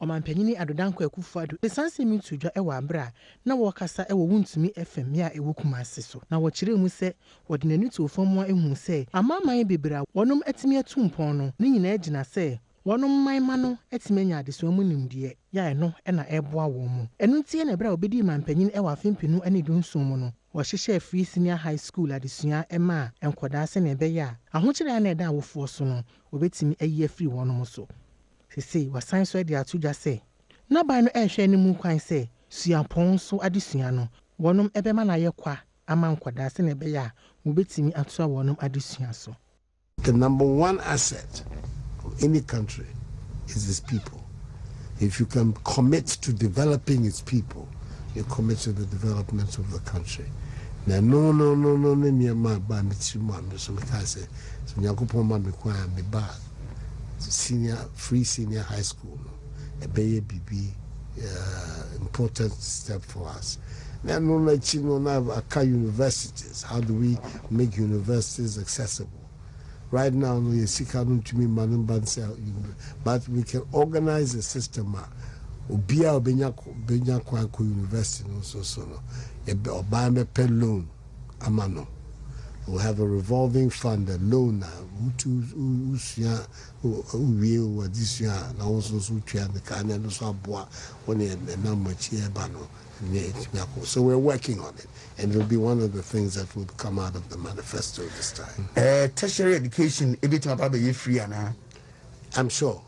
Ɔmanpanyini Adodanko Akufo-Addo esanse mi tudwa ewa abra na wɔkasa ewo Wuntumi FM ya ewo Kumase so na wɔkyerɛ mu sɛ wɔde n'ani to fam a ehu sɛ amaman bebra wɔnom atimi atumpɔn no ne nyina gyina sɛ wɔnom manma no atimi nya adeso mu nimdeɛ ya ɛno na ɛboa wɔn mu ɛno ntie na bra obedi manpanyin ewa afempinu ne dunsom mu no wɔhyehyɛ free senior high school adesua ɛma enkoda sɛ na ɛbɛyɛ a ahokyerɛ na ɛda awofoɔ so no obetimi ayi afiri wɔnom so sisi wasan so de atu dwa sɛ na ban no ɛhwɛ ne mu kwan sɛ suapɔn so adesua no wɔnom ɛbɛma na yɛkwa ama nkoda sɛ na ɛbɛyɛ a obetimi atu a wɔnom adesua so. The number one asset of any country is its people. If you can commit to developing its people, you commit to the development of the country. Now, no, near my band, so I say, so Yakupoma me bad. Free senior high school, a baby important step for us. Now, no, like you know, universities. How do we make universities accessible? Right now, no, you see, to me, but we can organize a system. Ubia Benya Kwanko University, no, so no, buy me per loan, amano. We'll have a revolving fund, a loan now. Who this year, and also the kind of Sabwa when the number Chiebano. So we're working on it, and it will be one of the things that will come out of the manifesto this time. Tertiary education, a bit about the free, I'm sure.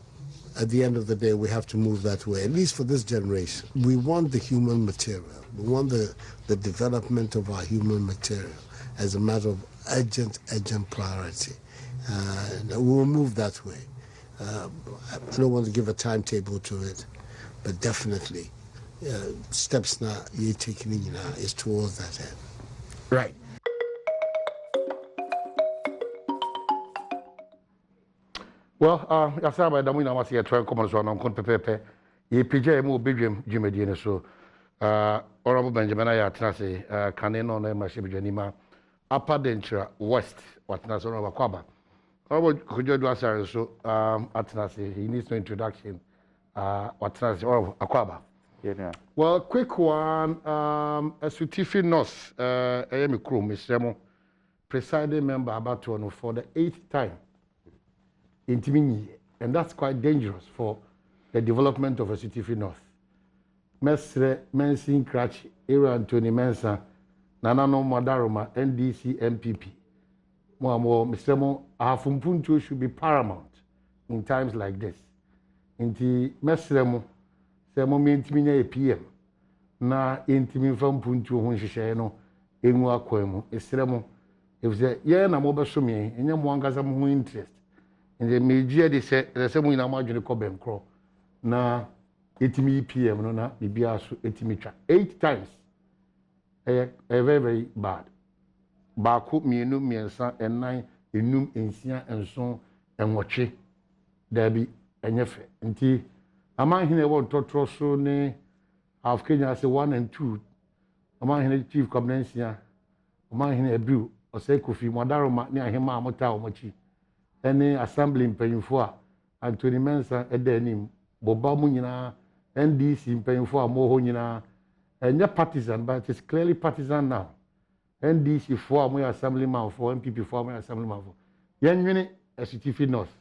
At the end of the day, we have to move that way, at least for this generation. We want the human material. We want the development of our human material as a matter of urgent priority. We will move that way. I don't want to give a timetable to it, but definitely steps now you're taking is towards that end. Right. Well, Yasaba Damina was here trying to come on Pepe. Ye PJ mo Bedwam Jimmy so Honorable Benjamin Ayatrase, Caneno, Mashibijanima, Upper Denture, West, what Nason of Aquaba. Honorable Kujo Asar, so Atnase, he needs no introduction, what Trans or Aquaba. Yeah. Well, quick one, a Sutifi Nos, Amy Crew, Miss Remo, presiding member about to for the 8th time. And that's quite dangerous for the development of a city for North. Mesre Mensin Cratch, Era Anthony Mensa, Nanano Madaroma, NDC MPP. More, Mr. Mo, Afumpuntu should be paramount in times like this. Inti Mesremo, Semo Mintimina PM, na Intimin from Puntu Hunsheno, Emua Quemo, Esremo. If the Yana Mobasumi, and Yamwangazam interest. And the media they say the same way na margin ko bem kro na etimi PM no na bibia so etimi twa 8 times very bad ba ko mienu miensa enan enum ensia enso enwoche dabi enyefe nti amanhene wo totro so ne of Kenya say 1 and 2 amanhene chief commander amanhene abiu osekofi modaroma ne ahema amota omochi any assembly mpanyimfo Anthony Mensa edanim boba mu nyina NDC mpanyimfo a mo ho nyina enya partisan but it's clearly partisan now NDC for mo assemblyman for MPP for mo assemblyman for yenwene STF North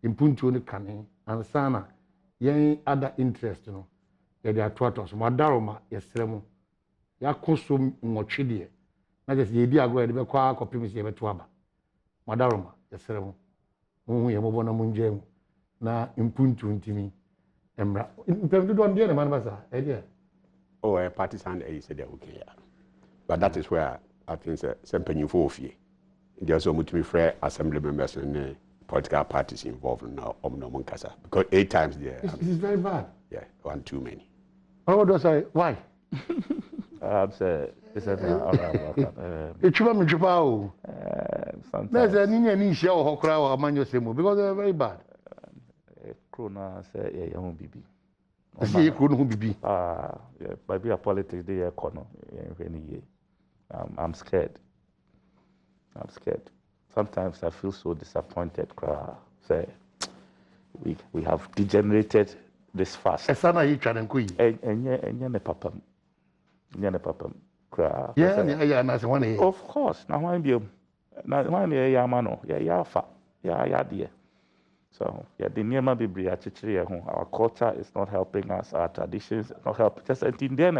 impuntu ne kane ansana yen other interest no ye dey atoatos madaroma yesremo yakoso nwotwede na just ye di agro ye be kwa akopim se ye beto aba madaroma yesremo Yamobona Munjem, na impuntu ntimi emra. Mpemdu do ndie na manbasa, idea. Oh, a partisan you said okay. But that is where I think something for ofie. There's so much free assembly members and political parties involved now Omnomonkasa. Because 8 times there. It's very bad. Yeah, one too many. Oh, do I say why? I'm saying it's There's a Nini show or crowd or Manjosemo because they're very bad. Krona say young bibi. I see you couldn't be. Yeah, by be a politics they are corner any year. I'm scared. I'm scared. Sometimes I feel so disappointed. Say we have degenerated this fast. Esana yi twane nko yi. Enye ne papam. Enye ne papam. Kra. Yeah, na se wane. Of course. Na wan bi na wan ya ma no. Ya fa. Ya de. So, yeah, the Nema Bibri our culture is not helping us, our traditions is not helping. Just in there,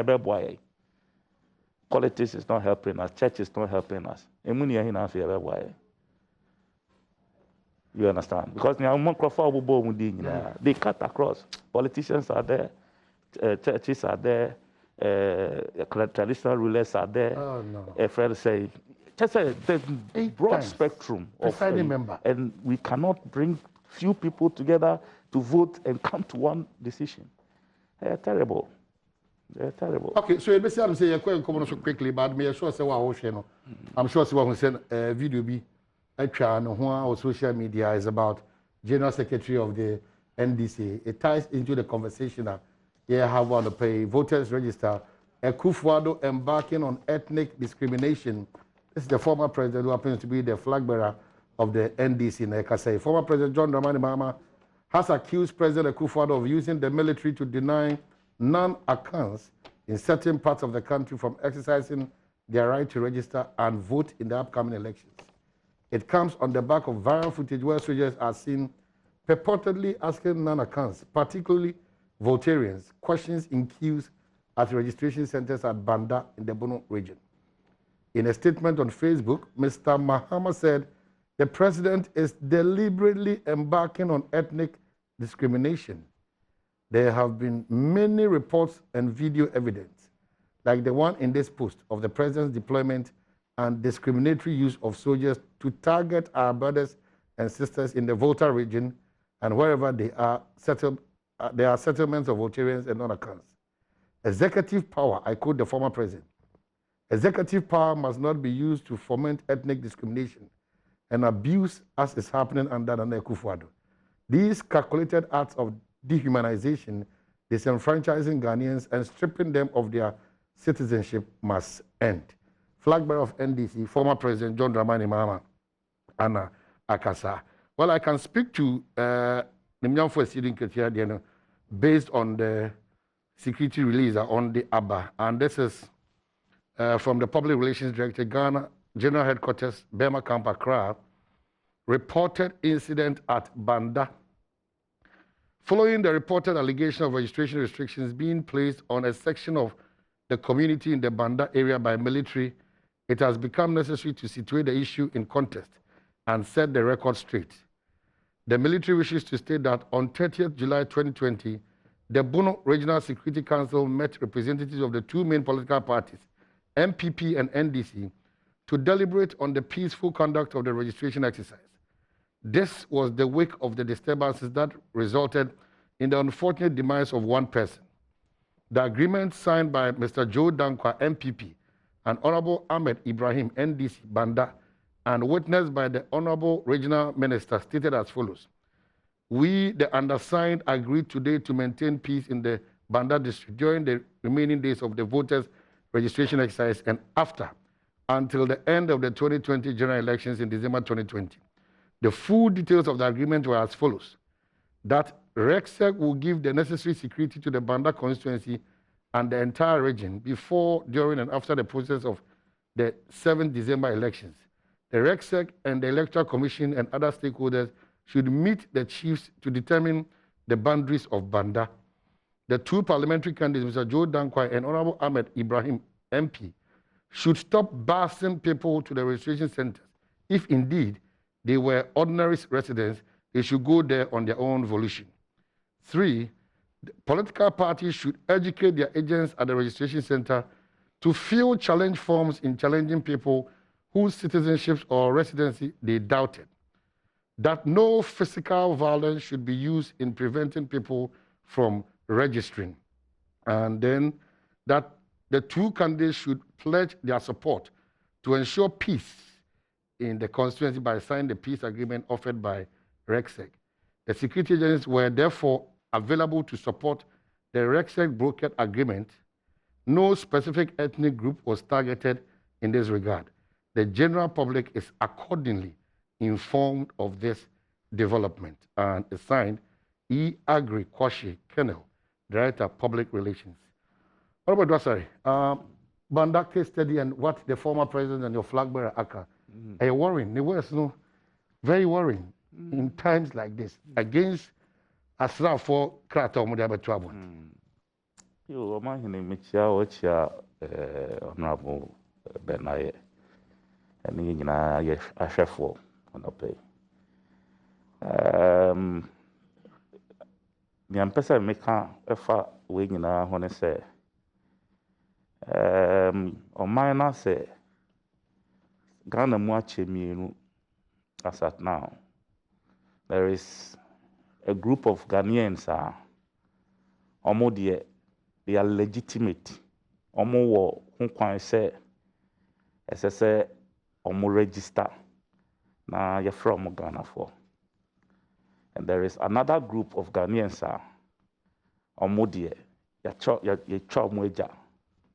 politics is not helping us, church is not helping us. You understand? Because they cut across. Politicians are there, churches are there, traditional rulers are there. Oh, no. A friend say, just a broad spectrum of, and we cannot bring few people together to vote and come to one decision. They're terrible. They're terrible. Okay, so you say you're going to come so quickly, but me sure say what no. I'm sure say what send video be on social media is about General Secretary of the NDC. It ties into the conversation that you have on the pay voters register. Akufo-Addo embarking on ethnic discrimination. This is the former president who happens to be the flag bearer of the NDC in Ekasai. Former President John Dramani Mahama has accused President Akufo-Addo of using the military to deny non-Akans in certain parts of the country from exercising their right to register and vote in the upcoming elections. It comes on the back of viral footage where soldiers are seen purportedly asking non-Akans, particularly Votarians, questions in queues at registration centers at Banda in the Bono region. In a statement on Facebook, Mr. Mahama said, the president is deliberately embarking on ethnic discrimination. There have been many reports and video evidence, like the one in this post, of the president's deployment and discriminatory use of soldiers to target our brothers and sisters in the Volta region and wherever they are there are settlements of Votarians and non-Akans. Executive power, I quote the former president, executive power must not be used to foment ethnic discrimination and abuse as is happening under Akufo-Addo. These calculated acts of dehumanization, disenfranchising Ghanaians and stripping them of their citizenship must end. Flag bearer of NDC, former President John Dramani Mahama, Anna Akasa. Well, I can speak to based on the security release on the ABBA, and this is from the Public Relations Director, Ghana General Headquarters, Burma Camp Accra, reported incident at Banda. Following the reported allegation of registration restrictions being placed on a section of the community in the Banda area by military, it has become necessary to situate the issue in context and set the record straight. The military wishes to state that on 30th July 2020, the Bono Regional Security Council met representatives of the two main political parties, MPP and NDC, to deliberate on the peaceful conduct of the registration exercise. This was the wake of the disturbances that resulted in the unfortunate demise of one person. The agreement signed by Mr. Joe Dankwa, MPP, and Honorable Ahmed Ibrahim, NDC, Banda, and witnessed by the Honorable Regional Minister stated as follows. We, the undersigned, agreed today to maintain peace in the Banda district during the remaining days of the voters' registration exercise and after, until the end of the 2020 general elections in December 2020. The full details of the agreement were as follows. That RECSEC will give the necessary security to the Banda constituency and the entire region before, during, and after the process of the 7th December elections. The RECSEC and the Electoral Commission and other stakeholders should meet the chiefs to determine the boundaries of Banda. The two parliamentary candidates, Mr. Joe Dankwa and Honorable Ahmed Ibrahim, MP, should stop busing people to the registration centers. If indeed they were ordinary residents, they should go there on their own volition. 3, the political parties should educate their agents at the registration center to fill challenge forms in challenging people whose citizenships or residency they doubted. That no physical violence should be used in preventing people from registering. And then that the two candidates should pledge their support to ensure peace in the constituency by signing the peace agreement offered by RECSEC. The security agents were therefore available to support the RECSEC brokered agreement. No specific ethnic group was targeted in this regard. The general public is accordingly informed of this development and is signed E. Agri Kwashi, Kennel, Director of Public Relations. Honorable Dwasari, Banda case study and what the former president and your flag bearer Aka are worrying. The West, no, very worrying in times like this against Asra for Kratom Mudabe Trouble. You man in Michia, Honorable Benaye, and you know, a chef for on the pay. The Mpesa Meka, Efa, Wigina, when I say, on my say, Ghana Mwache Mienu, as at now, there is a group of Ghanaians, they are legitimate. Omo wo hunkwan say SSA omo register na ye from Ghana for. And there is another group of Ghanaians omo die ya cho moja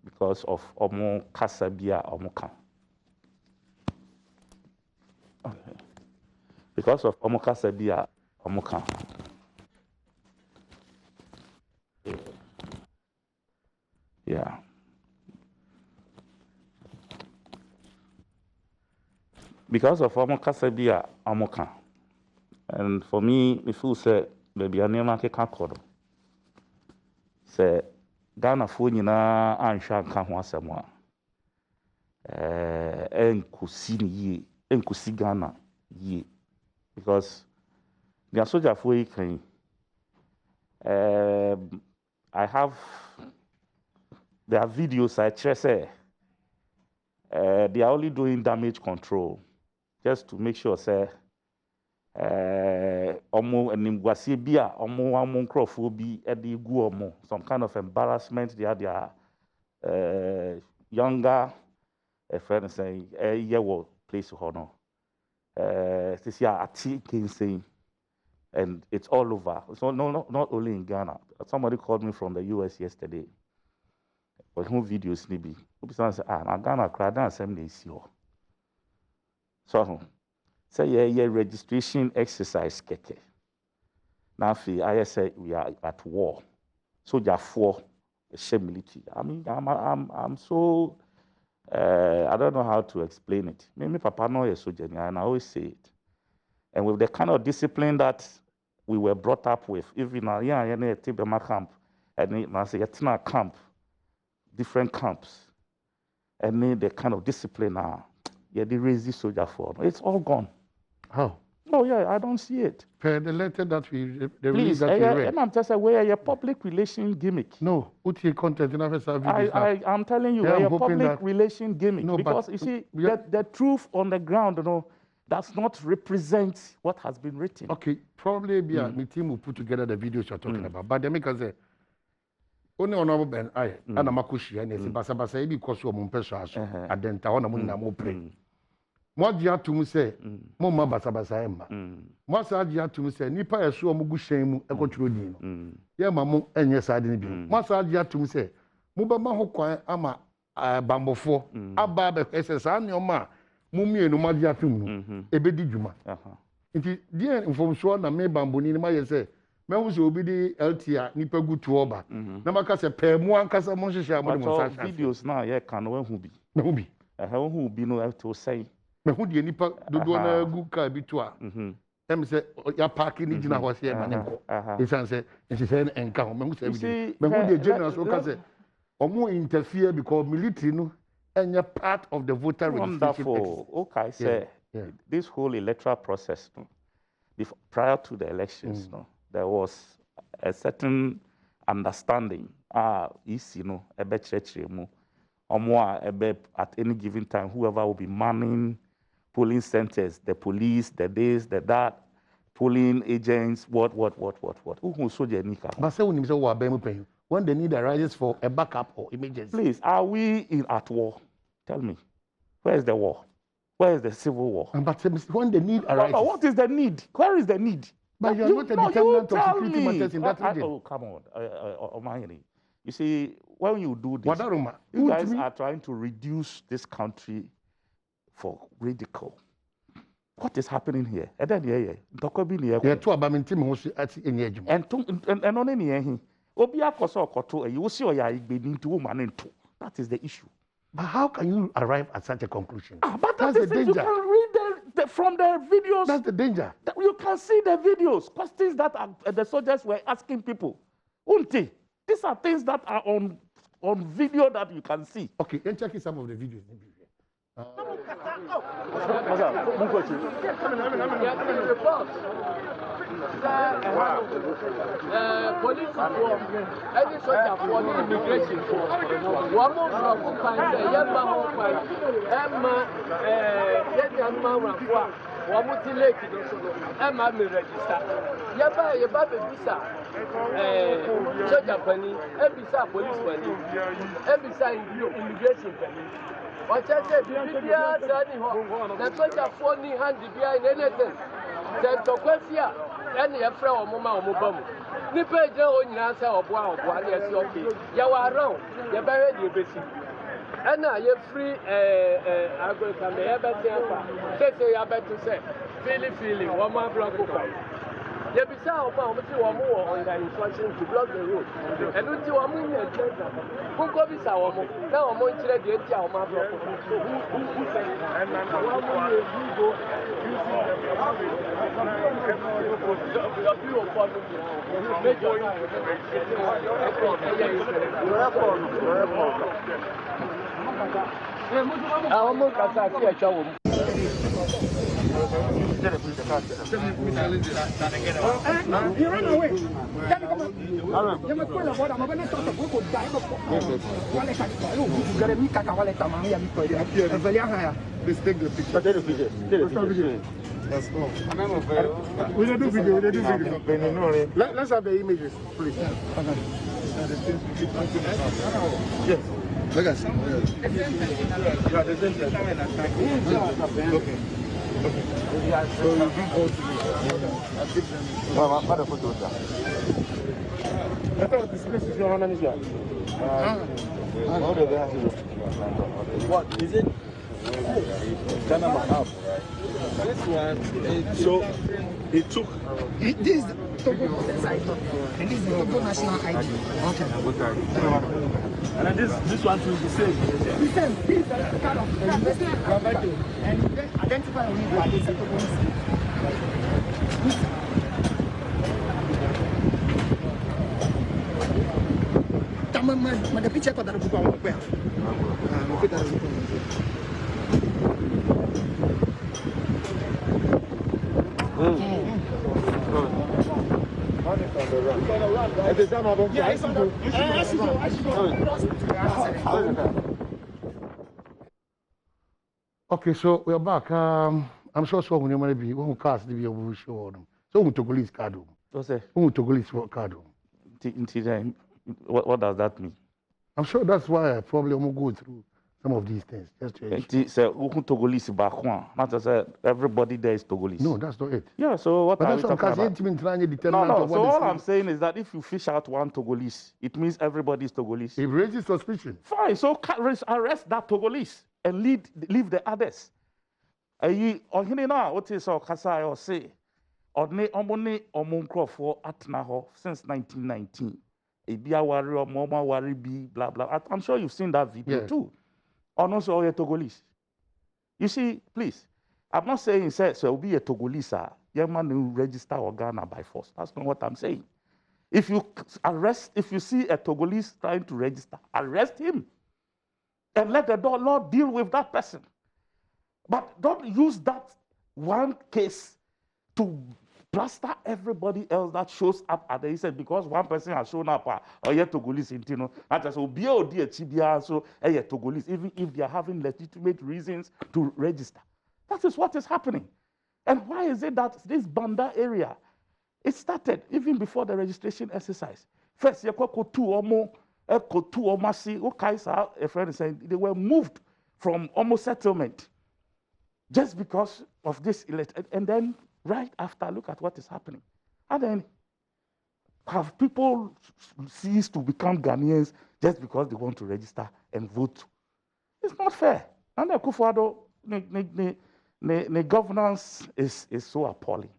because of omo kasabia omo kan. Okay. Because of omo kasabia omo kan. Yeah. Because of Omo Kasabia Amoka. And for me, if you say, maybe I never can call. Say, Ghana Funina and Shankan Wasamwa. Enkusini Enkusi Ghana ye. Because the soldier for can there are videos I say they are only doing damage control just to make sure say some kind of embarrassment. They are their younger friend saying place honor. This year saying, and it's all over. So not only in Ghana. Somebody called me from the US yesterday. But who videos nibi? People say, na Ghana crowd and assembly is here. So say yeah registration exercise keke. Now I say we are at war. So therefore, military. I mean, I'm so I don't know how to explain it. Maybe Papa no is so genuine, and I always say it. And with the kind of discipline that we were brought up with, even now, Tibema camp, and I say camp, different camps, and the kind of discipline now, they raise this soldier for. It's all gone. How? Oh yeah, I don't see it. Per the letter that we Please, that we read. And I'm just saying, where your public relation gimmick? No, what's your content in I'm telling you, a public relation gimmick. No, because you see, the truth on the ground, does not represent what has been written. Okay, probably my team will put together the videos you're talking about. But they make us say, only honorable Ben, I, and I'm a cushy, and it's Basa, because you're Mpensenpensenmu, and then Tawana Munamo pray. What you have to say, Moma Basa Emma. What's that you have to say, Nipa Yasua Mugushemu, a control. Yeah, Mamu, and yes, I didn't be. What's that you have to say, Mubama Hokwa, Ama, Bambo 4, Abba, SSR, your ma. Mummy no madia tum ebedi djuma nti die mfomso na me bamboni ma ye se me hu se obi di LTA nipa gutu oba na maka se pe mu ankasa mo hwehwe amode mo sa videos na ye kan no hu bi me hu bi hu bi no to say me hu die nipa dodo na gu ka bi to a em se ya park ni gina ho se ma ne ko isan se se enka ho me hu se video me hu die general so ka se omo interfere because military no and you're part of the voter registration. Wonderful. Okay, so this whole electoral process, prior to the elections, there was a certain understanding. At any given time, whoever will be manning polling centers, the police, the this, the that, polling agents, what. When the need arises for a backup or emergency. Please, are we at war? Tell me. Where is the war? Where is the civil war? But when the need arises. No, what is the need? Where is the need? But you are not a determinant of security matters in that region. Oh, come on. Omahini. You see, when you do this, you guys are trying to reduce this country for ridicule. what is happening here? And then Yeah, two about me team who's at any age. and on any Obia koso koto you see or ya into woman into. That is the issue. But how can you arrive at such a conclusion? But that's the danger. You can read from the videos. That's the danger. You can see the videos, questions that the soldiers were asking people. Unti, these are things that are on video that you can see. Okay, and check some of the videos. Police any soldier for the immigration for one more from Yamba Emma one more lake Emma register Yaba visa soldier penny Ebisa police penny Ebisa immigration penny. What I said, the soldier phone hand behind anything. The Toquesia and the Afro or Moma or Mobam. Nipper Joe in answer of one, yes, okay. You are around, you're buried your basic. And now you're free. I'm going to come here, but say, I bet to say, feeling, one more block of fight. You be so about one more on the instruction to block the road. And don't you want me to tell them? Who go be so now I'm going to let the entire block. Who say, and I'm going to go You ran away. You must put a water. I'm going to talk to people. Please take the picture. Take the picture. Let's go. We don't do video. Let's have the images, please. Yes. Look at some. Yeah, the same thing. Okay. So you can go to I thought this place is your honor. What is it? Ghana Mahama. This one, so it took. This is Togo side, and this is the Togo national ID. Okay. And then this one too is the same. The same. This is the kind of and you identify only by this Togo. The picture got that book. Okay, so we're back. I'm sure so when you want to be one cast the video show them. So we Togolese card. What's that? Who Togolese card? What does that mean? I'm sure that's why I probably won't go through some of these things. Just to say Togolese back not to say everybody there is Togolese. No, that's not it. Yeah, so what are you talking about? No, so all I'm saying is that if you fish out one Togolese, it means everybody is Togolese. It raises suspicion. Fine, so arrest that Togolese and leave the others. What is our Kasa or say? Omone Omunkrofo Atnaho since 1919. Ebia Wari or Moma Wari B, blah blah. I'm sure you've seen that video too. And also all your Togolese. You see, please, I'm not saying so will be a Togolese, young man will register or Ghana by force. That's not what I'm saying. If you see a Togolese trying to register, arrest him. And let the law deal with that person. But don't use that one case to plaster everybody else that shows up at the inside because one person has shown up or yet Togolese in Tino. And just be so Togolese, even if they are having legitimate reasons to register. That is what is happening. And why is it that this Banda area, it started even before the registration exercise. First, they were moved from almost settlement just because of this election. And then right after, look at what is happening. And then have people ceased to become Ghanaians just because they want to register and vote? It's not fair. And Akufo-Addo, The governance is so appalling,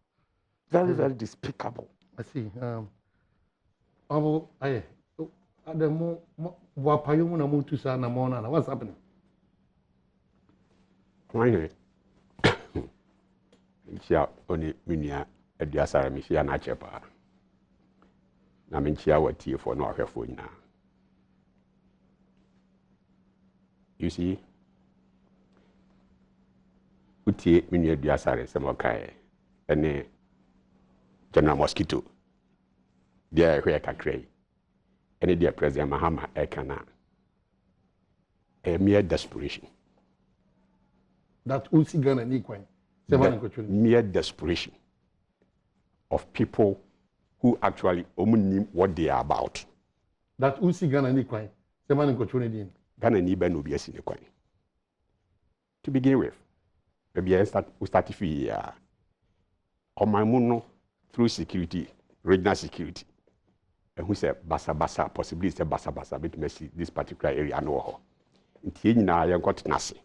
very, very despicable. I see. Adom, what's happening? Why? Chia only minia Ediasara Mishia Nachepa. Naminchia what tea for no phone now. You see, Uti minia Ediasara Samokai, and General Mosquito. There where can cray. Any dear President Mahama Ekana. A mere desperation. That Ulsi Ghana Nikwan. Mere desperation of people who actually only know what they are about. That Ulsi Ghana Nikwan. Ghana Niba no be a sinekwan. To begin with, maybe we start with on my mono through security, regional security. And who said basa possibly say basa but me this particular area no ho. Ntie nyina ya got nase.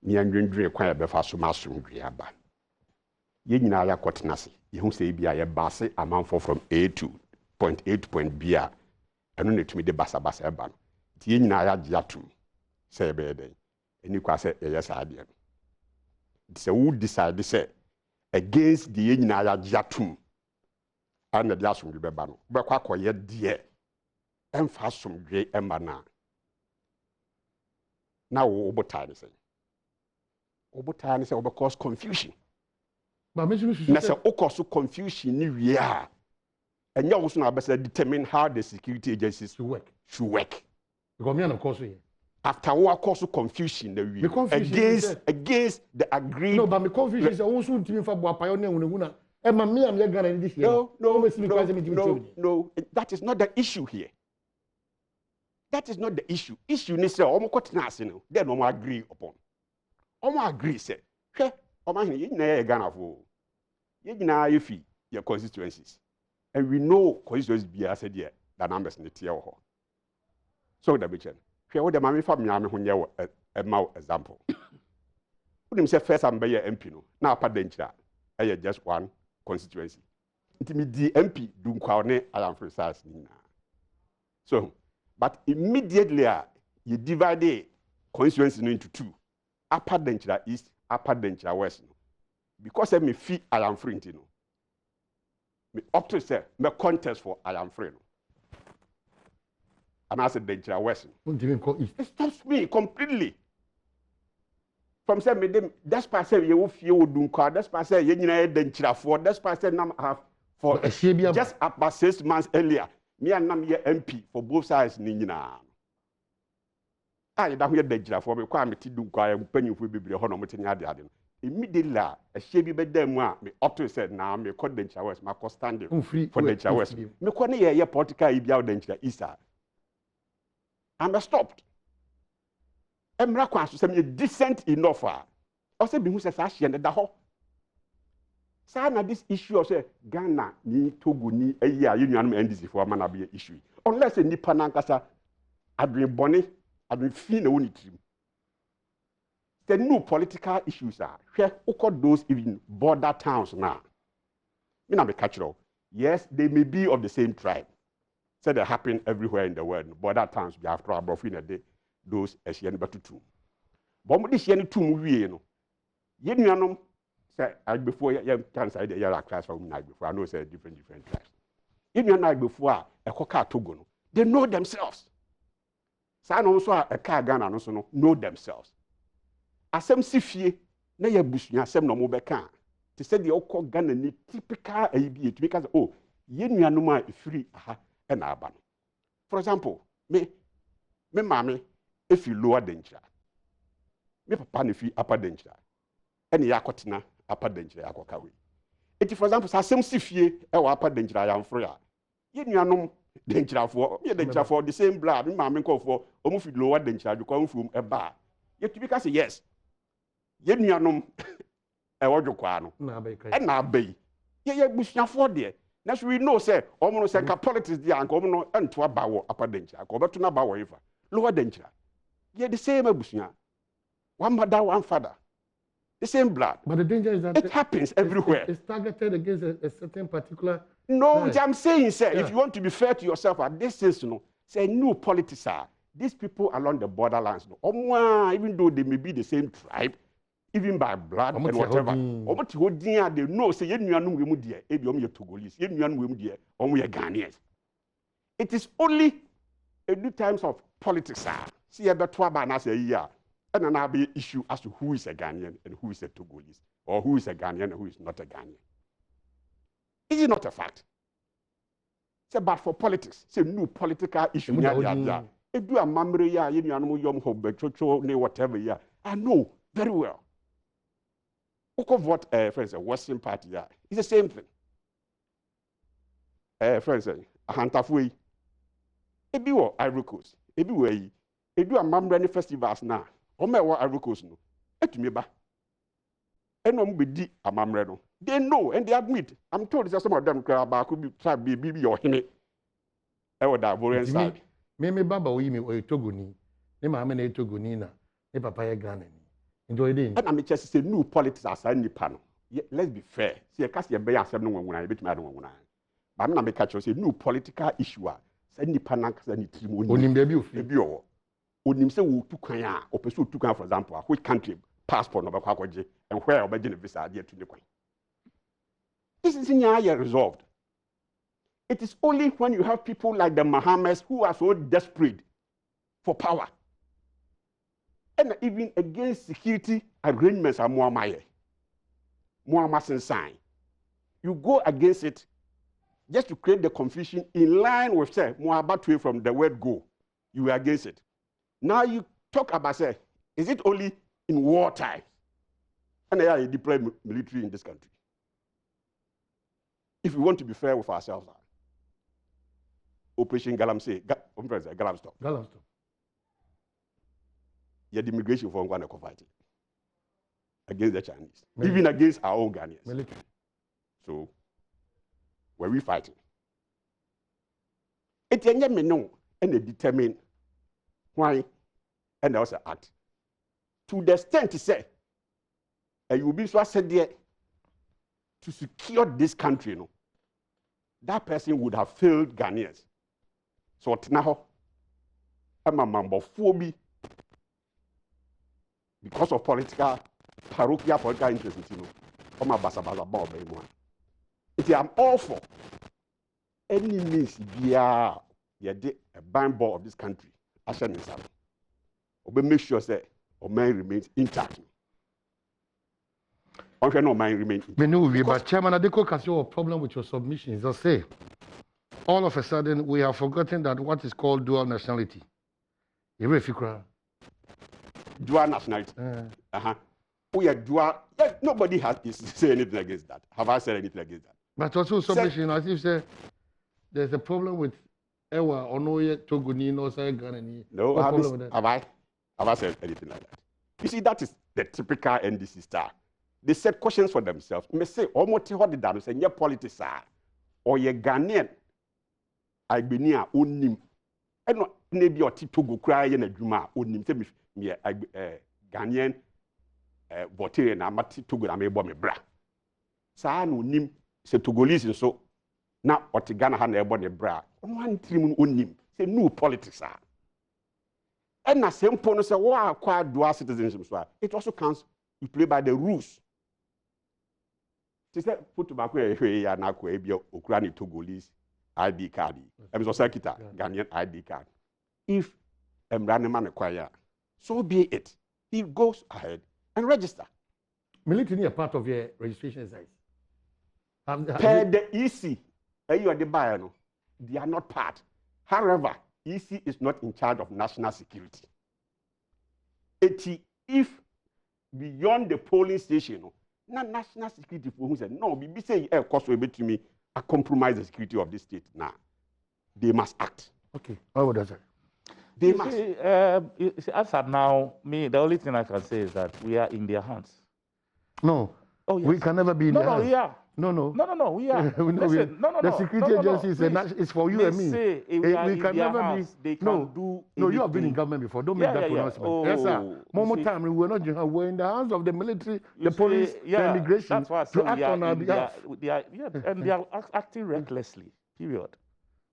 Ni andwendwe kwan ya befa so masomdwe aba. Ye nyina ya got nase. Ye hu say bia ye base amanfo from A to point A to point B a eno netumi de basa eba no. Ntie nyina ya gya tum. Say be den. Eni kwa say ye yes ade. Say who decide say against the ye nyina ya gya tum. And the last one will be banned. But what yet dear and fast from gray and banana. Now, over time, say, over cause confusion. But Mr. That's a cause confusion. We are, and you also now better determine how the security agencies should work. Because me and of course we. After what cause confusion, the against the agreed. No, but the confusion is also to me for pioneer. No, that is not the issue here. That is not the issue. Issue is say then we agree upon. We agree say, hey, you na Ghana for. You na your constituencies. And we know constituencies be as said here the numbers in the tier. So the bitch. Here what the mammy family a mau example. Put him say first I'm by MP no. Now danger. I just one constituency. The MP do nkwane I am for size nina. So, but immediately you divide the constituency into two. Upper Denchira East, Upper Denchira West. Because me fee I am free no. Me up to say me contest for I am free no. And I said Denchira West. It stops me completely. From say me dem that's why say you feel would do car that's why say you Denchira for that's why say nam have for just about 6 months earlier me and nam MP for both sides ni nyina that we Denchira for me kwa me ti do car penny for bebre ho no mo tin ade ade immediately a hye bi be dem a me up to said na me call Denchira West ma stand for Denchira West me ko ne ye political e bia Denchira East I'm stopped. Emra kwa so say decent enough I say be who say say and da ho say na this issue of say Ghana ni Togo ni eya you nuanum NDC for man na be issue unless a nipa na nkasa adwen bone adwen fi na woni trim the new political issues hwe ukọ those even border towns now me na be catch you yes they may be of the same tribe say they happen everywhere in the world border towns be after abroad in a day those Asian batutu. But this year, 2 movie, no. You know, say, before you can say the class from night before, I know say different class. You know, before a coca Togo, they know themselves. San also a car Ghana also know themselves. As some sifie, na ya busunya, some no more can. To say the Oko Ghana ni typical ABA because, oh, you know, free and urban. For example, me mommy. If you lower danger, me papa if you upper danger, any yakotna upper danger yakokawi. If for example, some sifie upper danger I am free. You know danger for the same blood. Me mama call for almost lower danger you come from a bar. Yet because yes, you know a wajo kwano. And na bay. Ye bushya for there. Now we know say almost say politics there and come no and to about upper danger. Go back to na bawo lower danger. Yeah, the same abusunya. One mother, one father. the same blood. But the danger is that it happens everywhere. It's targeted against a certain particular. No, I'm saying, sir, if you want to be fair to yourself, this is, say, no politics are. These people along the borderlands, even though they may be the same tribe, even by blood and whatever, they know, say, it is only in the times of politics. See, about 12 and a year, and then I'll be issue as to who is a Ghanaian and who is a Togolese, or who is a Ghanaian and who is not a Ghanaian. Is it not a fact? Say, but for politics, say, no political issue. If you are memory, whatever, I know very well. Who vote, friends, a Western party, it's the same thing. Friends, a Hantafui, if you are Ivory Coast, if you are memory festivals now, or my Ivory Coast, no, et me ba. And no be a mamreno. They know and they admit. I'm told that some of them could be tried be or him. I would have side. Me baba we me Togoni. Ne Mahama na Togoni na. Ne papa ye Ghana ni. Enjoy it. And I'm just say no politics as any panel. Let's be fair. See, I can't see a bear seven when I bet me I don't want. But I'm not make catch say no political issue. Say any panel as any team. Onim baby o. Onim say wo tukanya or pursue tukanya for example. Which country passport no bakwaje and where obegin visa there to the coin. This is in your resolved. It is only when you have people like the Mahamas who are so desperate for power and even against security arrangements are Muhammad sign. You go against it just to create the confusion in line with say Muhammad from the word go. You are against it. Now you talk about say, is it only in wartime? And they are deployed military in this country. If we want to be fair with ourselves, Operation Galamsey, Galamstop. Galamstop. Yeah, the immigration for one fighting against the Chinese, even against our own Ghanaians. Military. So, were we fighting? It's a me no, and they determine why, and also act. To the extent to say, you will be so said there to secure this country, that person would have failed Ghanaians. So now, I'm a member phobia because of parochial political interest. I'm all for any means a band ball of this country. I shall make sure that man remains intact. No mind remains. But Chairman Adeko has a problem with your submissions. Just say, all of a sudden we have forgotten that what is called dual nationality. Dual nationality. We are dual. Nobody has said anything against that. Have I said anything against that? But also submission, as you say, there's a problem with Ewa or no Togoni, no Ghana. No, have I said anything like that? You see, that is the typical NDC star. They set questions for themselves. They say, almost what did that say? Your politics are, or your Ghanaian, I be near onim. I don't maybe your Togo cry in a Juma onim. Say me Ghanaian, voter and amati Togo na me bo me bra. Sa no nim se Togolese so na oti Ghana ha na ebo ne bra. One trim onim. Say no politics are. And na simple no say wa kwa dual citizenship so it also counts. You play by the rules. She said, put tobacco here na ko ebia Ukraine Togolese ID card. I'm so sekita Ghanaian ID card. If Mranema require, so be it. He goes ahead and register. Military are part of your registration exercise. Per the EC, you are the buyer, no, they are not part. However, EC is not in charge of national security. If beyond the polling station, not national security for who said no, be say of course will be to me a compromise the security of this state. Now they must act. Okay. How would I say? They must. See, as of now, the only thing I can say is that we are in their hands. No. Oh, yes. We can never be in their hands. Yeah. No. We are. Listen, no. The security agency is for you and me. Say, we can never house, be. They can do No, anything. you have been in government before. Don't make that pronouncement. Yes, sir. More time, we were not. We're in the hands of the military, the police, the immigration. That's why I say to act on our behalf. And they are acting recklessly. Period.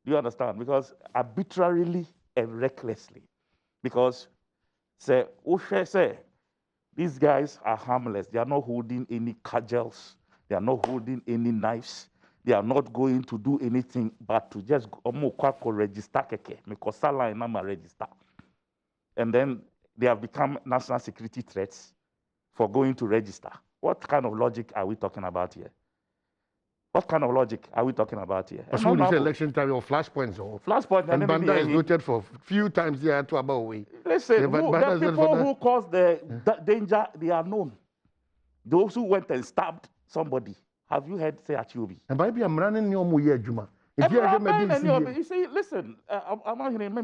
Do you understand? Because arbitrarily and recklessly. Because these guys are harmless. They are not holding any cudgels. They are not holding any knives. They are not going to do anything but to just register register. And then they have become national security threats for going to register. What kind of logic are we talking about here? What kind of logic are we talking about here? So when you say election time or flashpoints or flashpoint, and Banda is voted for few times here to about way. Listen, the people who caused the danger, they are known. Those who went and stabbed somebody. Have you heard say Achiobi? And maybe I'm running your more Juma. You see, listen, I'm not hearing.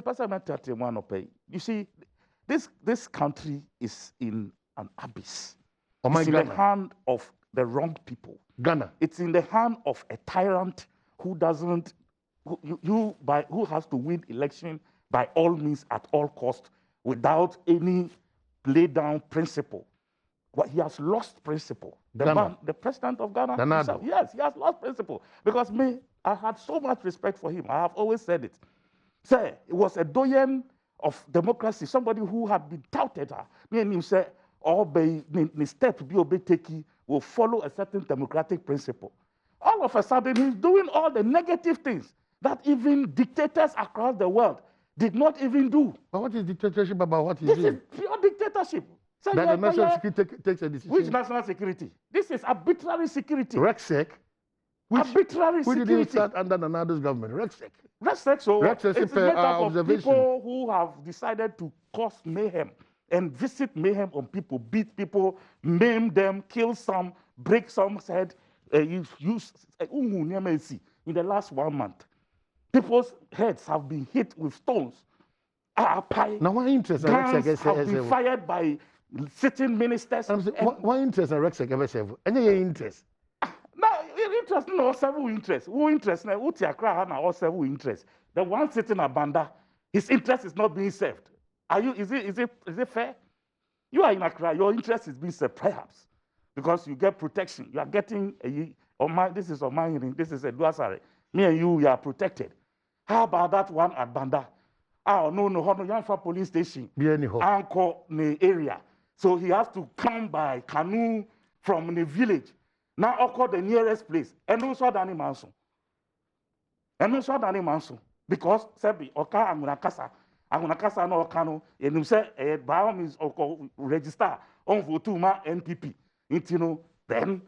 You see, this country is in an abyss. It's in the hand of the wrong people. Ghana. It's in the hand of a tyrant who doesn't, who has to win election by all means at all cost without any laid down principle. But he has lost principle. The president of Ghana himself, yes, he has lost principle. Because I had so much respect for him. I have always said it. Say, it was a doyen of democracy, somebody who had been touted. Me and him say, the step to be obeyed will follow a certain democratic principle. All of a sudden, he's doing all the negative things that even dictators across the world did not even do. But what is dictatorship about? What is this? This is pure dictatorship. So that the national security takes a decision. Which national security? This is arbitrary security. RECSEC. Arbitrary security. Who didn't start under Nanado's government? RECSEC. RECSEC, it's made up of people who have decided to cause mayhem and visit mayhem on people, beat people, maim them, kill some, break some's head. In the last 1 month, people's heads have been hit with stones. Now, what interest guns have been fired by sitting ministers. What interest in RECSEC ever serve? Any interest? No, interest no several interest. Who interest now? Who tiakra na all several interest. The one sitting at Banda, his interest is not being served. Are you? Is it fair? You are in Accra. Your interest is being served, perhaps, because you get protection. You are getting this is on my hearing. This is a duasare. Me and you, we are protected. How about that one at Banda? Oh no, Yanfa police station. Anchor the area. So he has to come by canoe from the village. Now occur the nearest place. And also Dani Manson. Because Sebi, Oka Amunakasa no Okano, and you say Badwam is register on Votuma NPP. Then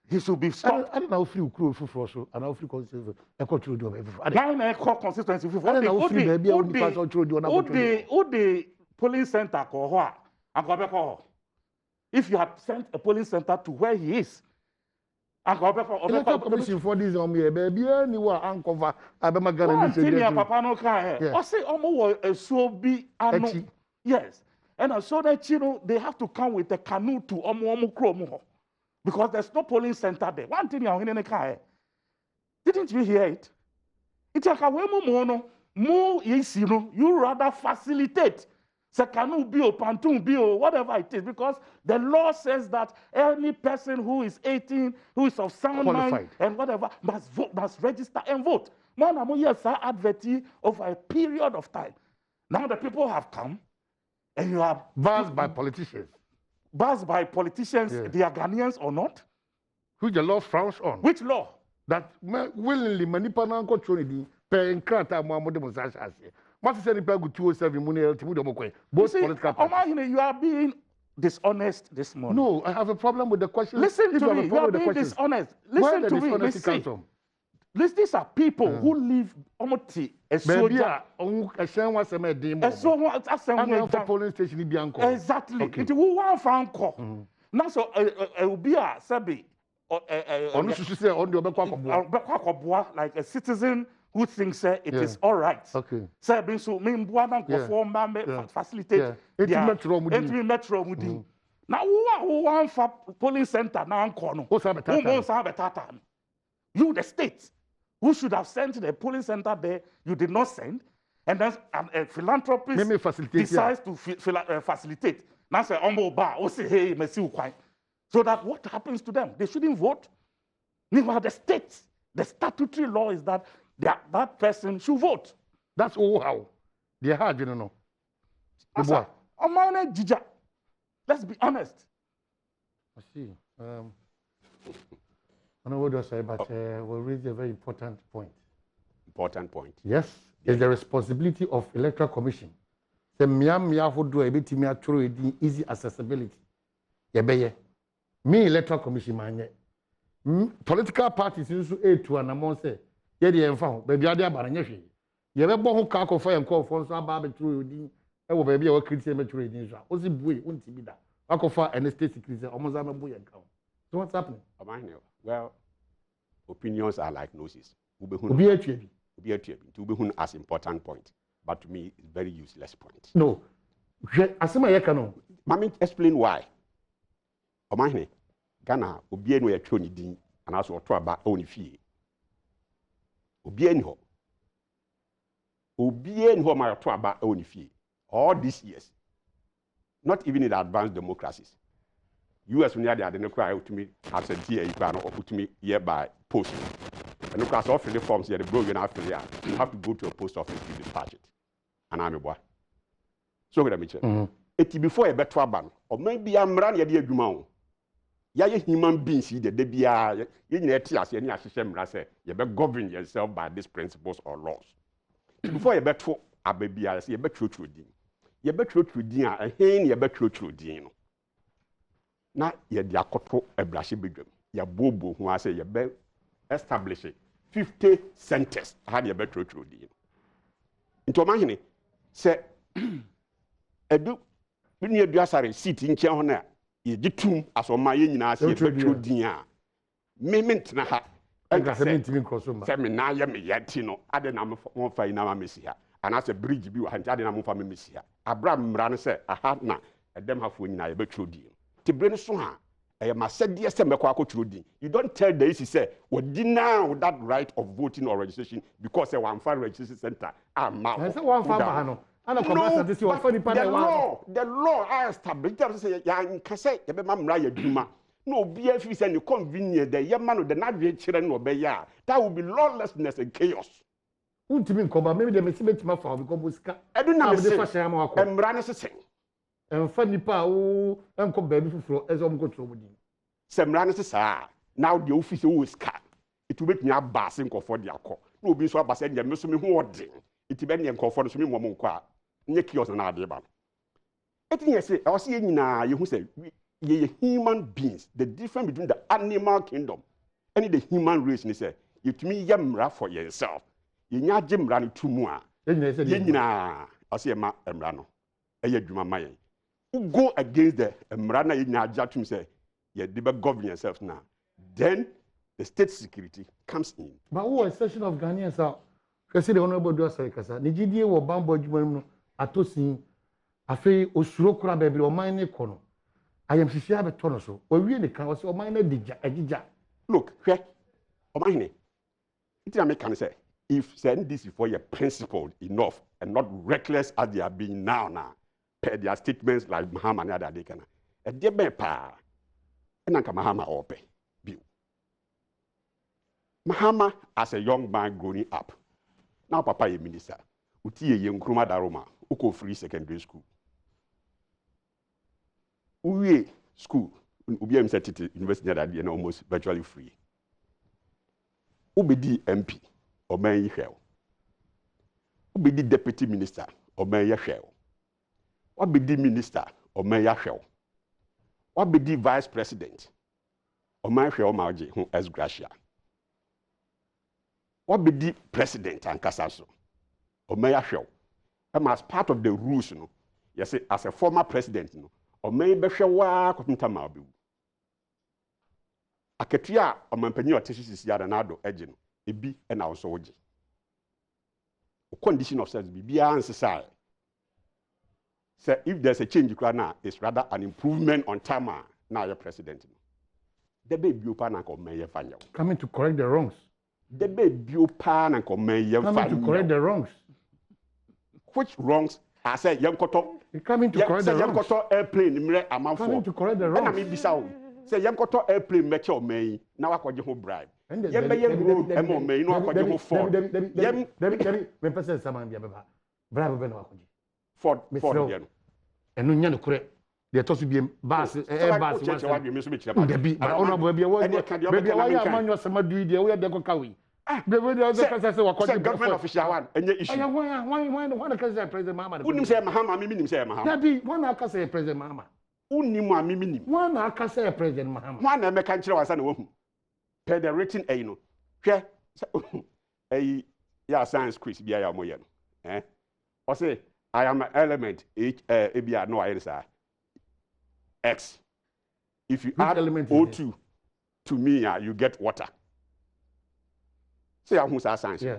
he should be stopped. I don't know if you crew for so, and I'll free consistency. Consistency. Who the polling center call her? If you have sent a polling center to where he is, Electoral Commission for this on me, baby, anyone uncover Papa no can. I say so be yes. And so that they have to come with a canoe to Kromo. Because there's no polling center there. One thing you're in the car. Didn't you hear it? It's like a way more easy, you rather facilitate. Secanu bio, Pantun bio, whatever it is, because the law says that any person who is 18, who is of sound mind and whatever, must vote, must register and vote. Man, I'm here, sir, advertising over a period of time. Now the people have come, and you are buzzed by politicians. Buzzed by politicians, they are Ghanaians or not? Which the law frowns on. Which law? That willingly manipulating controlling paying crata Muhammad Musashi. Both political parties. You are being dishonest this morning. No, I have a problem with the question. Listen to me. You are being dishonest. Listen to me. These are people who live almost a soldier. Polling station. Exactly. It will one phone call. Now, so will be a sabi. Like a citizen who thinks it is all right. Okay. So facilitate. Now who want for polling center now corner? Who you the state who should have sent the polling center there, you did not send, and then a philanthropist decides to facilitate. Now say say hey, so that what happens to them? They shouldn't vote. Meanwhile, the state, the statutory law is that that person should vote. That's all how they had, you know. Let's be honest. I see. I know what to say, but we'll raise a very important point. Important point. Yes, it's the responsibility of Electoral Commission. The who do a bit easy accessibility. Me Electoral Commission man. Political parties also aid to an amount say, yeah, the enfant, baby, I did baranyeshe. You ever born who can't confirm and call for some baby through I will be a criticism to read in Ozi Bui, won't be that. Akufo and the state secretary, almost a boy account. So what's happening? Well, opinions are like noses. Be a to as important point, but to me, it's very useless point. No. Let me explain why. Omahne, Ghana, Obien we atwoni din, and also to aba oni fie. Obien ho. Obien ho ma to aba oni fie. All these years, not even in the advanced democracies. US when they are the cry to me as a DA or put me here by post. And of course, often the forms here, the bro, you have to go to a post office to dispatch it. And I'm a boy. So good, Mitchell. It before a better ban, or maybe I'm running a dear Jumon. Ya human beings, the Debia, you need to ask any assistant, you better govern yourself by these principles or laws. Before a better a baby, I see a better truth. You better truth, a hen, you better truth. Now, you are a blashy bedroom. You bobo who I say you better establish 50 centers. I had a better truth. Into my say, I do. When you do a seat in China, you do two as on my in as a better dia. Mement na ha. Seminar, Yatino, Adenam for Faina Messia, and as a bridge view, and Adenam for Messia. Abraham ran said, I had not a dem have win a better deal. To bring Suha, I must say, dear Semako. You don't tell the issue, say, well, deny that right of voting or registration because a one fire registration center. I'm out. The law I established, say, Yan Cassette, the Mamma Duma. No, BFs and you convenient, the young man of the Navian children or Beya. That would be lawlessness and chaos. Maybe they may see my father because I don't know the I'm running a sing. And funny power, Uncle Baby for as I'm going to Some runners are now the office always cut. It will make me a bassing for the alcohol. No be so bass and you're missing me hoarding. It will be comfort to me one more. Nikios and Adom. I think I say, I was saying now, you who say, ye human beings, the difference between the animal kingdom and the human race, and say, you to me, yamra for yourself. You nya jim run two more. I say, ma emrano. Ayaduma who go against the emrana in Najatum say, you debate govern yourself now. Then the state security comes in. But who a session of Ghanaians are? Kasi the honorable Dwasa Kasa, Nijidi or Bambo Juman Atosin, Afe Osuro baby or mine kono. I am Sisia Betonoso, or really can also mine a Look, here, or mine. It can say, if send this before you're principled enough and not reckless as they are being now, per their statements like Mahama and other dekana. A dear bepa, and Uncle Mahama or pay. Mahama as a young man growing up. Now Papa a minister. Uti a young Kruma Daroma, Uko free secondary school. Uye school, UBM certificate university that and almost virtually free. Ubedi MP, or may shell. Ubedi deputy minister, or may shell. What be the minister, or may shell? What be the vice president, or may shell Margie, who as Gracia? What be the president and Casaso? Or may I show? As part of the rules, you know, yes, as a former president, you know, or maybe show work of Mtamabu. A Katia or Mampenio Tissus Yadanado, Edgin, a B and our soldier. Condition of service be beyond society. So if there's a change now, it's rather an improvement on Tama, now you're president. The baby pan and come mayor fanyo. Coming to correct the wrongs. The baby pan and come mayor Coming to correct the wrongs. Which wrongs? I said, young koto. Coming to correct the wrongs. Young koto airplane, amount coming to correct the wrongs. And I mean, Bissau. Say, young koto airplane, met your may. Now I call you bribe. Yem be yem road, emo may, no, I call you Ford. Yem, when person someone be a bribe, Ford, and no, you correct. They are supposed to be bus, air bus. Baby, honorable baby, why are man your summer do the way they go carry? Government official one, and yet one can say President Mahama. Wouldn't say Mahama, meaning say Mahama. One can say President Mahama. Unima mimi. One can say President Mahama. One I make country was an woman. Per the written a no. A ya science quiz be a moyen. Eh? Or say I am an element H ABR no answer. X. If you add O2 to me, you get water. Say who's our science? Yeah.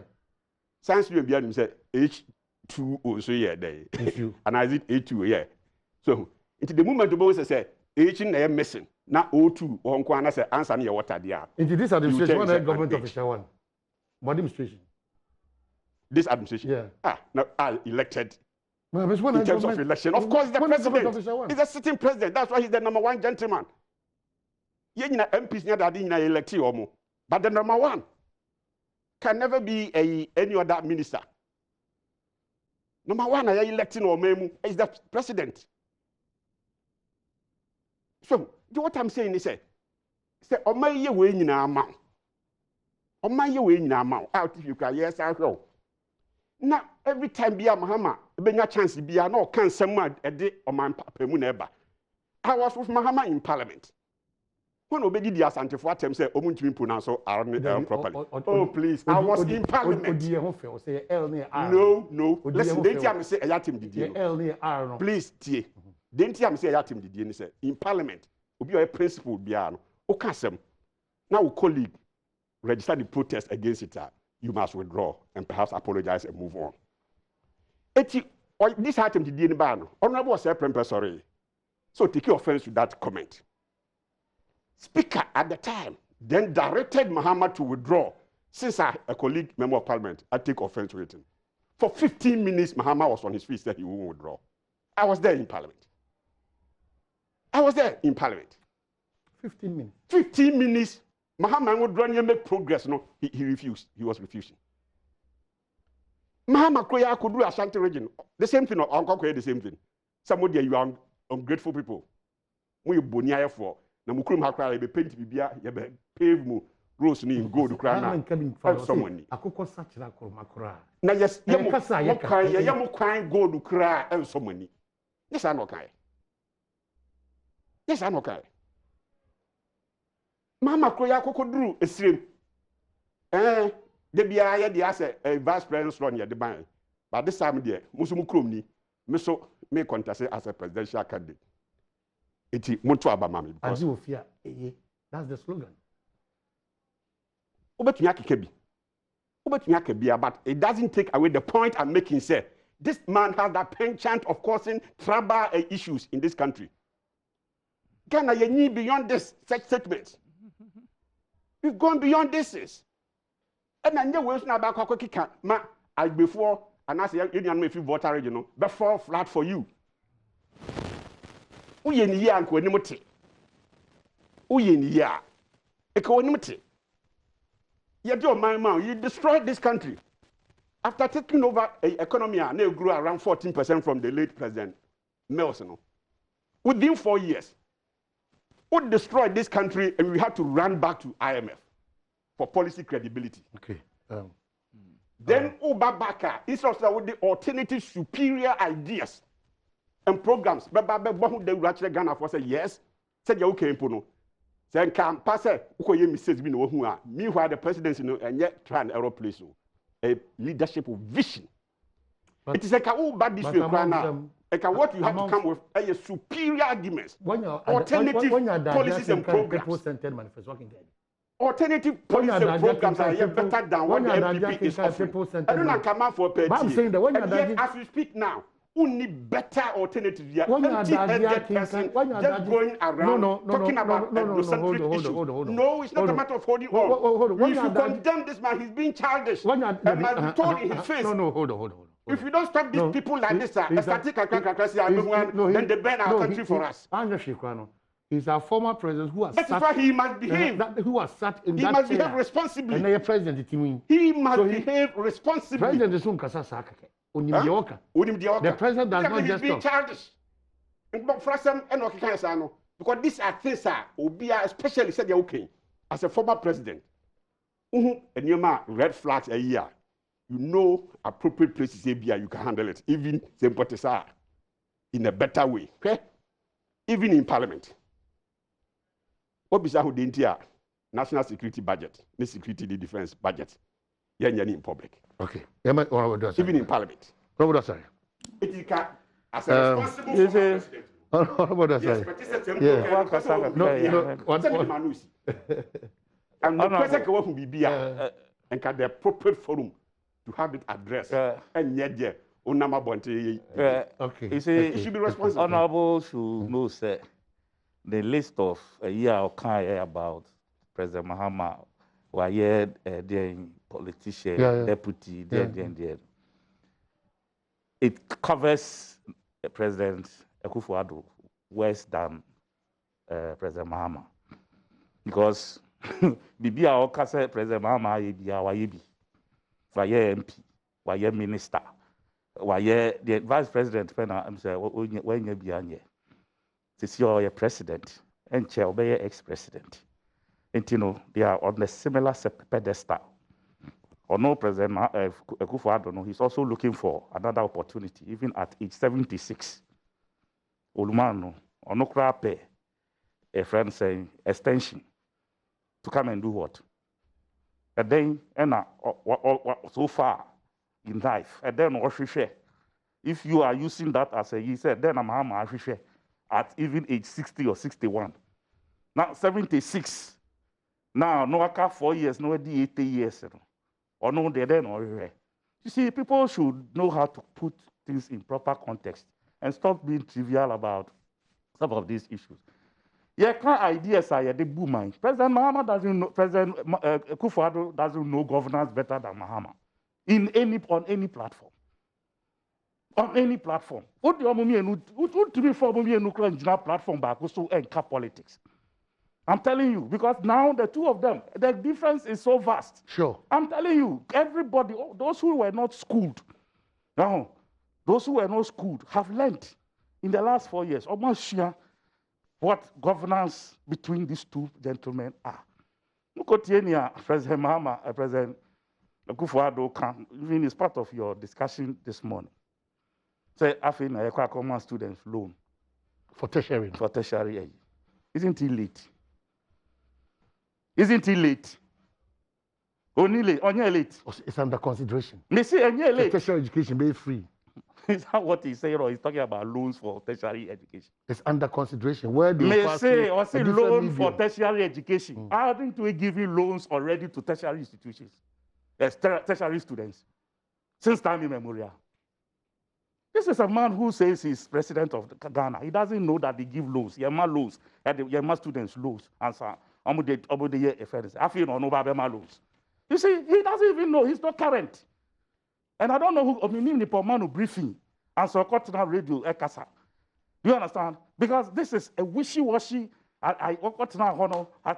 Science you be him say H2O so yeah there. And I did A2 yeah. So into the moment the boys say H in missing. Now O2 or Kwana say answer me water there. Into this administration, one government official one. What administration? This administration? Yeah. Now I elected. Well, in terms of election, of course, the president is a sitting president. That's why he's the number one gentleman. You know, MPs near that in elect you, but the number one can never be any other minister. Number one, I electing or memu is the president. So, what I'm saying is, say, on my year way in our mouth. On my year way in our mouth. Out if you can, yes, I know. Now, every time be a Mahama, be a chance to be a no can someone a day on my neighbor. I was with Mahama in Parliament. When obedi the asante for them say, "Omuntu mi pronounce properly." Oh, please, I was in Parliament. No. Listen, didn't you say ayatim didi? Please, tie. Didn't you say ayatim didi? Say in Parliament, obi a principle biano. Okasem. Now, a colleague registered the protest against it. You must withdraw and perhaps apologize and move on. This item did in ban. Honorable was sorry. So take offense to that comment. Speaker at the time then directed Mahama to withdraw. Since a colleague member of parliament, I take offense to it. For 15 minutes, Mahama was on his feet, said he won't withdraw. I was there in parliament. 15 minutes. 15 minutes. Mahama would run and make progress. No, he refused. He was refusing. Mahama Koya could do Ashanti region. The same thing, or Uncle Koya, the same thing. Somebody you are ungrateful people. When you bonia for, Namukum Hakra, you paint Bibia, you pave mu, rose in gold crown. Someone. Akufo such a Makura. Now, yes, Yamu crying gold cry and so many. Yes, I'm okay. Yes, I'm okay. Mama Koya Kokodru is slim. The BIA, the asset, a vice president's run at the bank. But this time, dear, Musumu Krumni, Miso may contest as a presidential candidate. It's Mutu Abamami. As you fear, that's the slogan. But it doesn't take away the point I'm making, sir. This man has that penchant of causing trouble and issues in this country. Ghana, you need beyond this, such statements. We've gone beyond this. And I know what's not about Kwakika. I before, and I say, you don't know if you vote regional, before flat for you. Uye ni ya nkwe ni muti. Uye ni ya. Eko ni muti. You destroyed this country. After taking over an economy, they grew around 14% from the late President Mills. Within 4 years, we destroyed this country and we had to run back to IMF for policy credibility. Okay. Then Obabaka, instead with the alternative superior ideas and programs, they would actually Ghana for say yes, said you okay, Pono. Then can pass it, meanwhile the presidency and yet try and error place a leadership of vision. But it is like a bad this way now. Like what you have to come with a superior arguments, alternative policies and programs. Alternative policies and programs are better than what the MPP is offering. I don't know come out for a petty. As we speak now, only better alternative. Yeah, When you are empty-headed person just going around talking about ethnocentric issues. No, it's not a matter of holding on. We should condemn this man. He's being childish. And must be told in his face. No, hold on. If you don't stop these people like this, then they burn our country for us. He's our former president who has That is why he must behave. Who has sat in he that must chair. behave responsibly. And the president he must behave responsibly. President is the president does not just being childish. Because these are things especially said okay as a former president. And you red flags a year. You know appropriate places you can handle it. Even in a better way. Okay? Even in parliament. What is the national security budget, the security defense budget? In public. Okay. Even in parliament. It is as a responsible and the president can be and can the appropriate forum to have it addressed. And yet, okay. You see, it should be responsible. Honorable should know the list of a year about President Mahama, were here, politician, deputy, there. It covers President Akufo-Addo worse than President Mahama. Because Bibi Aokase President Mahama yebi, waye MP, waye minister, waye the vice president I'm saying when you be anye. This your president and chair obey ex-president. And you know they are on a similar pedestal. Or no, President Akufo-Addo, he's also looking for another opportunity, even at age 76. Olumano, or no crape, a friend saying extension to come and do what? And then, so far in life, and then if you are using that as he said, then I'm at even age 60 or 61. Now 76. Now no 4 years, no 80 years. Or no, they then or you see, people should know how to put things in proper context and stop being trivial about some of these issues. Yeah, kind ideas are the boom. President Mahama doesn't know. President Akufo-Addo doesn't know governance better than Mahama on any platform. On any platform. What do you mean? What do you mean? Platform back also and politics. I'm telling you, because now the two of them, the difference is so vast. Sure. I'm telling you, everybody, those who were not schooled, now, those who were not schooled have learned in the last 4 years, almost sure what governance between these two gentlemen are. Look at President Mahama, President Akufo-Addo, even as part of your discussion this morning. Say, I think I common students loan. For tertiary. For tertiary. Isn't it late? Isn't it late? Only late. Only late. It's under consideration. Me say only late. Tertiary education be free. Is that what he's saying, or he's talking about loans for tertiary education? It's under consideration. Where do you say loan for tertiary education? I think we're giving loans already to tertiary institutions, tertiary students, since time immemorial. This is a man who says he's president of Ghana. He doesn't know that they give loans. Yema loans, and Yema students loans. Answer. I feel no loans. You see, he doesn't even know. He's not current. And I don't know who, the man who briefing and so continental radio ekasa. Do you understand? Because this is a wishy-washy. I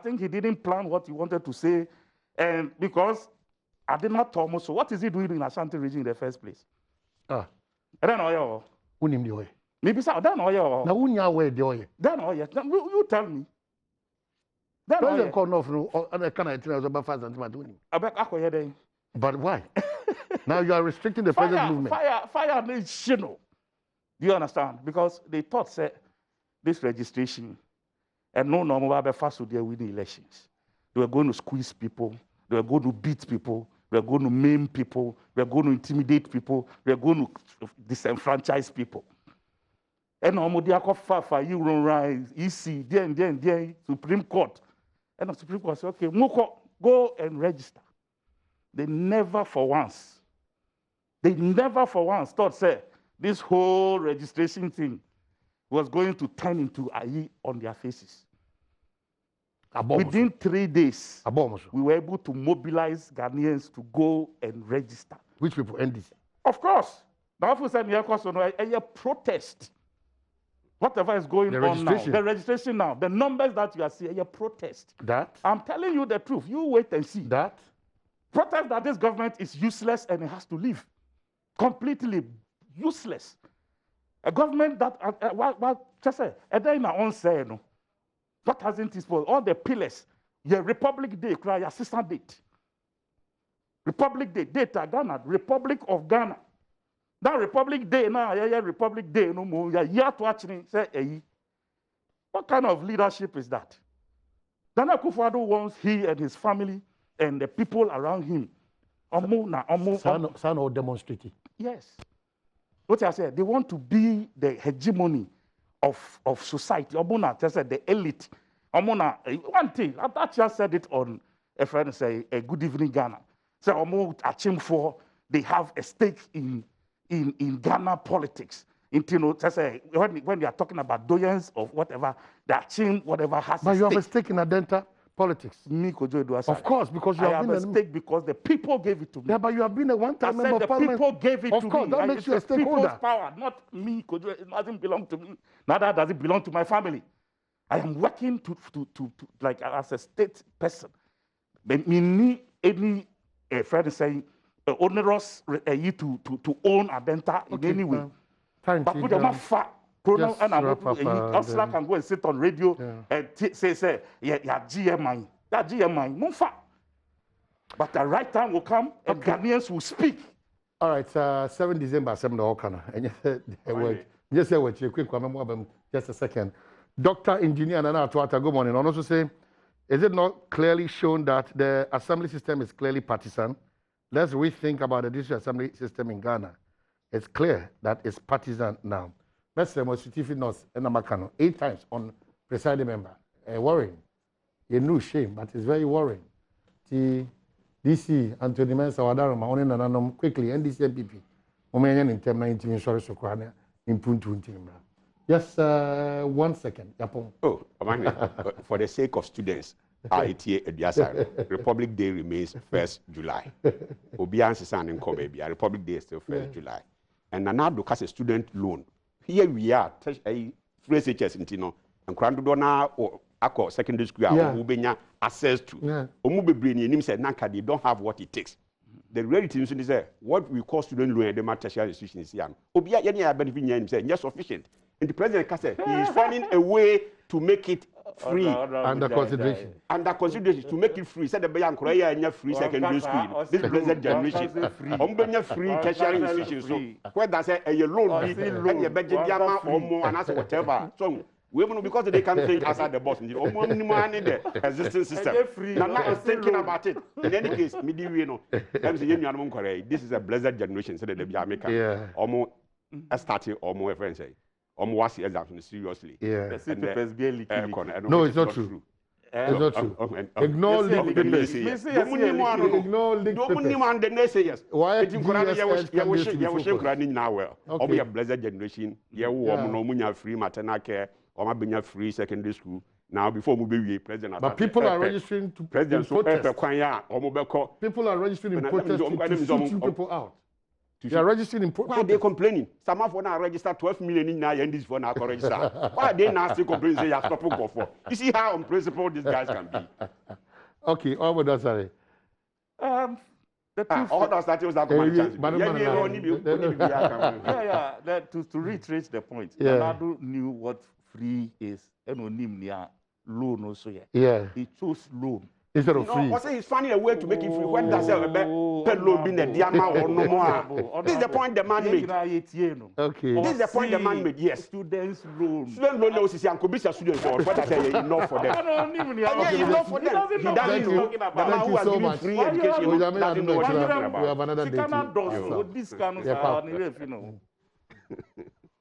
think he didn't plan what he wanted to say, and because I did not tell him. So what is he doing in Ashanti region in the first place? I don't know. Maybe so. I don't know. You tell me. But why? Now you are restricting the president's movement. Fire nation. Do you understand? Because they thought this registration and no normal fast would win the elections. They were going to squeeze people. They were going to beat people. They were going to maim people. They were going to intimidate people. They were going to disenfranchise people. And Fafa, you run right, EC, then, Supreme Court. And the Supreme Court said, okay, Moko, go and register. They never for once thought, this whole registration thing was going to turn into ayi on their faces. Within 3 days, we were able to mobilize Ghanaians to go and register. Which people end this? Of course. Now, if we say a protest, whatever is going on now, the registration now, the numbers that you are seeing, a protest. That? I'm telling you the truth. You wait and see. That? Protest that this government is useless and it has to leave. Completely useless. A government that, just say, what hasn't it for? All the pillars, your Republic Day, cry assistant date. Republic Day, data Ghana, Republic of Ghana. That Republic Day now, Republic Day no more. Yeah, to actually say, what kind of leadership is that? Then Akufo-Addo wants he and his family and the people around him. Son demonstrating. Yes. What I said, they want to be the hegemony of society. The elite. One thing, I just said it on a friend say a Good Evening Ghana. So they have a stake in Ghana politics. When they are talking about doyens of whatever, they achieve whatever has. But you have a stake in Adenta politics. Of course, because you have been a stake because the people gave it to me. Yeah, but you have been a one-time member of parliament. The people gave it to me. Of course, that makes you a stakeholder. People's power, not me. It doesn't belong to me. Neither does it belong to my family. I am working to like as a state person. But me need any friend saying onerous to own Adenta in any way. But put them fat. Pronoun and Osla can go and sit on radio and say, yeah, GMI. That GMI, no fact. But the right time will come and Ghanaians will speak. All right, 7 December, 7 Okana. And you say what you quick, just a second. Dr. Engineer Nana Tuata, good morning. And also say, is it not clearly shown that the assembly system is clearly partisan? Let's rethink about the district assembly system in Ghana. It's clear that it's partisan now. Mr. Mositifi Nos and Namakano 8 times on presiding member. Worrying. You know shame, but it's very worrying. DC, Anthony Mensa, Wadarama, Onen and Anom, quickly, NDC MPP. Omanian in term 19 insurance of Kwana in Puntu. Just 1 second. Oh, for the sake of students, Republic Day remains 1st July. Obian's son in Kobe, Republic Day is still 1st July. And now, because a student loan. Here we are, free HS in Tino, and Crandona or Akko secondary school, Ubenya access to. Omubebrini said, Nanka, they don't have what it takes. The reality is what we call student loan and the tertiary institution is young. Obia, any benefit said, yes, sufficient. And the president said, he is finding a way to make it free. Under consideration. Under consideration, to make it free. Said the Bayan Korea and free secondary school. This present generation. Ombenya free tertiary institution. So, where does a loan be and your budget yama or more and ask whatever. So, because they can think outside the box. Only money the existing system. Now I'm thinking about it. In any case, this is a blessed generation. So that they be American. Almost starting almost friends say. Was exams seriously. Yeah. No, it's not true. It's not true. Ignore leaked papers. Ignore leaked papers. Why okay. A blessed generation. Free maternal care. Free secondary school. Now, before we be president. But people are registering to protest. People are registering in protest to shoot people out. They are registering in Why are they complaining? Some of them are registered 12 million in now and this for now register. Why are they now still complaining? They are stopping for. You see how on principle these guys can be. Okay, all of that, sorry. All those that was that to reiterate the point, Ronaldo knew what free is. Loan also. Yeah. He chose loan. Instead of free. Also, he's finding a way to make it free. When does loan being a diama or no more? This is the point the man made. Okay. This is the point the man made. Yes. Students loan. Student loan is and could be a student or what I say enough for them. Enough for them. He doesn't know the man who has given free education. Doesn't know what he's talking about. We have another day. This kind of